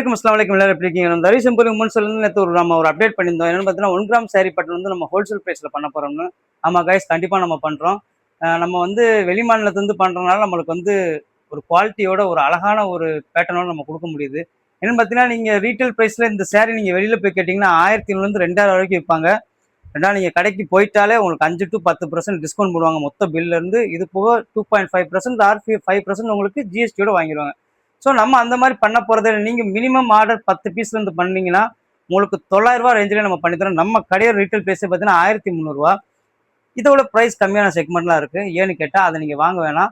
அனைவருக்கும் அஸ்ஸலாமு அலைக்கும். எல்லாரும் எப்படி இருக்கீங்க? நம்ம தரி சிம்பிள் உமன்ஸ்ல இருந்து நேத்து நம்ம ஒரு அப்டேட் பண்ணியிருந்தோம். என்னன்னு பார்த்தீங்கன்னா 1 கிராம் சாரி பட்டன் வந்து நம்ம ஹோல்சேல் பிரைஸ்ல பண்ண போறோம்னு. ஆமா கைஸ், கண்டிப்பா நம்ம பண்றோம். நம்ம வந்து வெளி மாநிலத்துல இருந்து பண்றதுனால நம்மளுக்கு வந்து ஒரு குவாலிட்டியோட ஒரு அழகான ஒரு பேட்டர்னோட நம்ம கொடுக்க முடியுது. என்னன்னு பார்த்தீங்கன்னா, நீங்க ரீட்டைல் பிரைஸ்ல இந்த சாரி நீங்க வெளியில போய் கேட்டீங்கன்னா 1700 இருந்து 2000 வரைக்கும் விற்பாங்க. நீங்க கடைக்கு போயிட்டாலே உங்களுக்கு 5 to 10% டிஸ்கவுண்ட் போடுவாங்க மொத்த பில்ல இருந்து. இது போக 2.5% ஆர் 5% உங்களுக்கு ஜிஎஸ்டியோட வாங்கிடுவாங்க. ஸோ நம்ம அந்த மாதிரி பண்ண போறது நீங்க மினிமம் ஆர்டர் 10 பீஸ்ல இருந்து பண்ணீங்கன்னா உங்களுக்கு 900 ரூபாய் ரேஞ்சிலே நம்ம பண்ணித்தரோம். நம்ம கடையோட ரீட்டைல் பிரைஸ் பார்த்தீங்கன்னா 1300 ரூபா. இதோட பிரைஸ் கம்மியான செக்மெண்ட்லாம் இருக்கு. ஏன்னு கேட்டா அதை நீங்க வாங்க வேணாம்.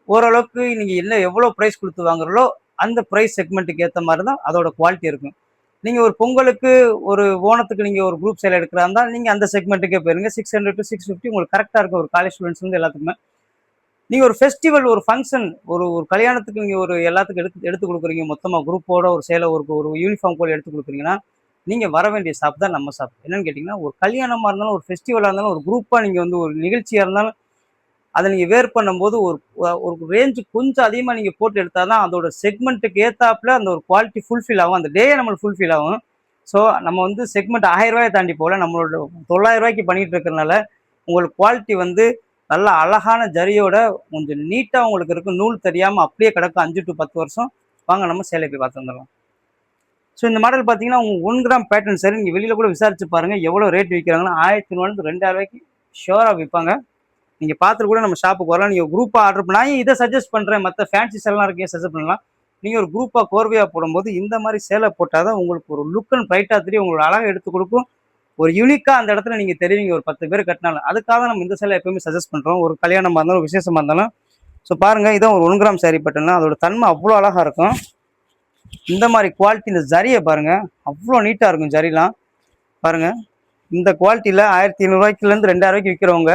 ஓரளவுக்கு நீங்க என்ன எவ்வளவு பிரைஸ் கொடுத்து வாங்குறீங்களோ அந்த பிரைஸ் செக்மெண்ட்டுக்கு ஏற்ற மாதிரி தான் அதோட குவாலிட்டி இருக்கும். நீங்க ஒரு பொங்கலுக்கு ஒரு ஓணத்துக்கு நீங்க ஒரு குரூப் சேல் எடுக்கிறா இருந்தா நீங்க அந்த செக்மெண்ட்டுக்கே போயிருங்க. 600 to 650 உங்களுக்கு கரெக்டா இருக்கும். ஒரு காலேஜ் ஸ்டூடெண்ட்ஸ் வந்து எல்லாத்துக்குமே நீங்க ஒரு ஃபெஸ்டிவல், ஒரு ஃபங்க்ஷன், ஒரு ஒரு கல்யாணத்துக்கு நீங்க ஒரு எல்லாத்துக்கும் எடுத்து கொடுக்குறீங்க. மொத்தமா குரூப்போட ஒரு சேலை ஒரு யூனிஃபார்ம் போல எடுத்து கொடுக்குறீங்கன்னா நீங்க வர வேண்டிய ஷாப் தான் நம்ம ஷாப். என்னன்னு கேட்டீங்கன்னா, ஒரு கல்யாணமா இருந்தாலும் ஒரு ஃபெஸ்டிவலா இருந்தாலும் ஒரு குரூப்பா நீங்க வந்து ஒரு நிகழ்ச்சியா இருந்தாலும் அதை நீங்க வேர் பண்ணும்போது ஒரு ஒரு ரேஞ்சு கொஞ்சம் அதிகமா நீங்க போட்டு எடுத்தாதான் அதோட செக்மெண்ட்டுக்கு ஏத்தாப்புல அந்த ஒரு குவாலிட்டி ஃபுல்ஃபில் ஆகும். அந்த டே நம்மளுக்கு ஃபுல்ஃபில் ஆகும். ஸோ நம்ம வந்து செக்மெண்ட் 1000 ரூபாயை தாண்டி போல நம்மளோட 900 ரூபாய்க்கு பண்ணிட்டு இருக்கிறதுனால உங்களுக்கு குவாலிட்டி வந்து நல்ல அழகான ஜரியோட கொஞ்சம் நீட்டா உங்களுக்கு இருக்கும். நூல் தெரியாம அப்படியே கிடக்கும் 5 to 10 வருஷம். வாங்க நம்ம சேலை போய் பார்த்து வந்துடலாம். ஸோ இந்த மாடல் பார்த்தீங்கன்னா உங்க 1 கிராம் பேட்டர்ன் சரி நீங்க வெளியில கூட விசாரிச்சு பாருங்க எவ்வளவு ரேட் விற்கிறாங்கன்னா 1500 2000 ரூபாய்க்கு ஷோரா விற்பாங்க. நீங்க பார்த்துட்டு கூட நம்ம ஷாப்புக்கு வரலாம். நீங்க குரூப்பா ஆர்டர் பண்ணா இதை சஜஸ்ட் பண்றேன். மற்ற ஃபேன்சி சேலாம் இருக்கே சஜஸ்ட் பண்ணலாம். நீங்க ஒரு குரூப்பா கோர்வையா போடும்போது இந்த மாதிரி சேலை போட்டாதான் உங்களுக்கு ஒரு லுக் அண்ட் பிரைட்டா தெரியும். உங்களோட அழகை எடுத்து கொடுக்கும். ஒரு யூனிக்கா அந்த இடத்துல நீங்க தெரிவிங்க. ஒரு 10 பேர் கட்டினாலும் அதுக்காக நம்ம இந்த சேலை எப்பவுமே சஜஸ்ட் பண்றோம். ஒரு கல்யாணமா இருந்தாலும் விசேஷமா இருந்தாலும். ஸோ பாருங்க, இதான் ஒரு 1 கிராம் சாரி பட்டனா அதோட தன்மை அவ்வளோ அழகா இருக்கும். இந்த மாதிரி குவாலிட்டி இந்த ஜரியை பாருங்க, அவ்வளோ நீட்டா இருக்கும். ஜரிலாம் பாருங்க, இந்த குவாலிட்டியில 1500 ரூபாய்க்குல இருந்து 2000 ரூபாய்க்கு விற்கிறவங்க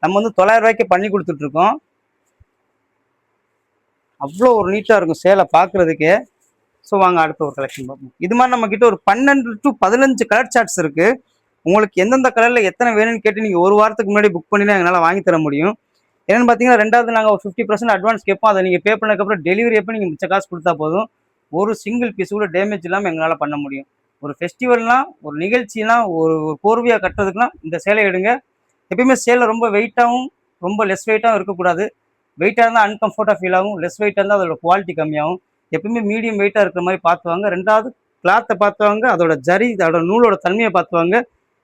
நம்ம வந்து 900 ரூபாய்க்கு பண்ணி கொடுத்துட்டு இருக்கோம். அவ்வளோ ஒரு நீட்டா இருக்கும் சேலை பார்க்கறதுக்கே. ஸோ வாங்க அடுத்த ஒரு கலெக்ஷன் பார்ப்போம். இது மாதிரி நம்ம கிட்ட ஒரு 12 to 15 கலர் சார்ட்ஸ் இருக்கு. உங்களுக்கு எந்தெந்த கலர்ல எத்தனை வேணும்னு கேட்டு நீங்க ஒரு வாரத்துக்கு முன்னாடி புக் பண்ணி எங்களால் வாங்கி தர முடியும். என்னன்னு பார்த்தீங்கன்னா, ரெண்டாவது நாங்கள் ஒரு 50% அட்வான்ஸ் கேட்போம். அதை நீங்கள் பே பண்ணதுக்கப்புறம் டெலிவரி எப்போ நீங்கள் மிச்ச காசு கொடுத்தா போதும். ஒரு சிங்கிள் பீஸ் கூட டேமேஜ் இல்லாமல் எங்களால் பண்ண முடியும். ஒரு ஃபெஸ்டிவல்னா, ஒரு நிகழ்ச்சினா, ஒரு கோர்வையாக கட்டுறதுக்குலாம் இந்த சேலை எடுங்க. எப்பயுமே சேலை ரொம்ப வெயிட்டாகவும் ரொம்ப லெஸ் வெயிட்டாகவும் இருக்கக்கூடாது. வெயிட்டாக இருந்தால் அன்கம்ஃபர்ட்டாக ஃபீல் ஆகும். லெஸ் வெயிட்டாக இருந்தால் அதோட குவாலிட்டி கம்மியாகும். எப்பயுமே மீடியம் வெயிட்டாக இருக்கிற மாதிரி பார்த்துவாங்க. ரெண்டாவது கிளாத்தை பார்த்துவாங்க. அதோட ஜரி அதோட நூலோட தன்மையை பார்த்துவாங்க.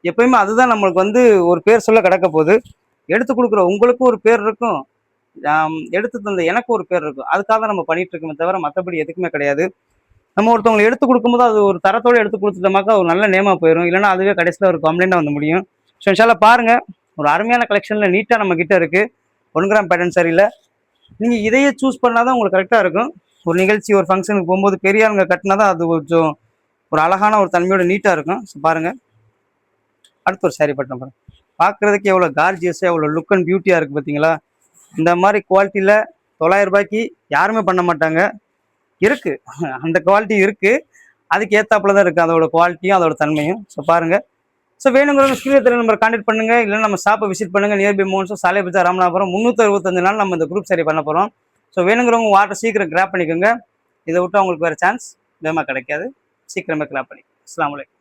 எப்பயுமே அதுதான் நம்மளுக்கு வந்து ஒரு பேர் சொல்ல கிடக்க போகுது. எடுத்து கொடுக்குற உங்களுக்கும் ஒரு பேர் இருக்கும். எடுத்து தந்த எனக்கும் ஒரு பேர் இருக்கும். அதுக்காக தான் நம்ம பண்ணிட்டு இருக்கோமே தவிர மற்றபடி எதுக்குமே கிடையாது. நம்ம ஒருத்தவங்களை எடுத்து கொடுக்கும்போது அது ஒரு தரத்தோடு எடுத்து கொடுத்துட்டோமாக்கா ஒரு நல்ல நேமா போயிடும். இல்லைன்னா அதுவே கடைசியில் ஒரு கம்ப்ளைண்டாக வந்து முடியும். ஸோ இன்ஷால்லா பாருங்க, ஒரு அருமையான கலெக்ஷன்ல நீட்டாக நம்ம கிட்ட இருக்கு 1 கிராம் பேட்டர்ன் சரியில்லை. நீங்க இதையே சூஸ் பண்ணாதான் உங்களுக்கு கரெக்டாக இருக்கும். ஒரு நிகழ்ச்சி, ஒரு ஃபங்க்ஷனுக்கு போகும்போது பெரிய ஆளுங்க கட்டினாதான் அது கொஞ்சம் ஒரு அழகான ஒரு தன்மையோட நீட்டாக இருக்கும். ஸோ பாருங்க, அடுத்த ஒரு சாரி பட்டன் பாருங்க. பார்க்கறதுக்கு எவ்வளோ கார்ஜியஸாக எவ்வளோ லுக் அண்ட் பியூட்டியாக இருக்குது பார்த்தீங்களா? இந்த மாதிரி குவாலிட்டியில் 900 ரூபாய்க்கு யாருமே பண்ண மாட்டாங்க. இருக்கு, அந்த குவாலிட்டி இருக்கு. அதுக்கு ஏற்றாப்புல தான் இருக்குது அதோட குவாலிட்டியும் அதோட தன்மையும். ஸோ பாருங்க. ஸோ வேணுங்கிறவங்க ஸ்க்ரீன் நம்பர் கான்டெக்ட் பண்ணுங்க. இல்லைன்னா நம்ம ஷாப்பை விசிட் பண்ணுங்க. நியர்பை மோன்ஸோ சாலை பஜார் ராமநாதபுரம் 365 நாள் நம்ம இந்த குரூப் சரி பண்ண போகிறோம். ஸோ வேணுங்கிறவங்க வாட்டர் சீக்கிரம் கிராப் பண்ணிக்கோங்க. இதை விட்டு அவங்களுக்கு வேறு சான்ஸ் வேகமாக கிடைக்காது. சீக்கிரமே கிராப் பண்ணி. அஸ்ஸலாமு அலைக்கும்.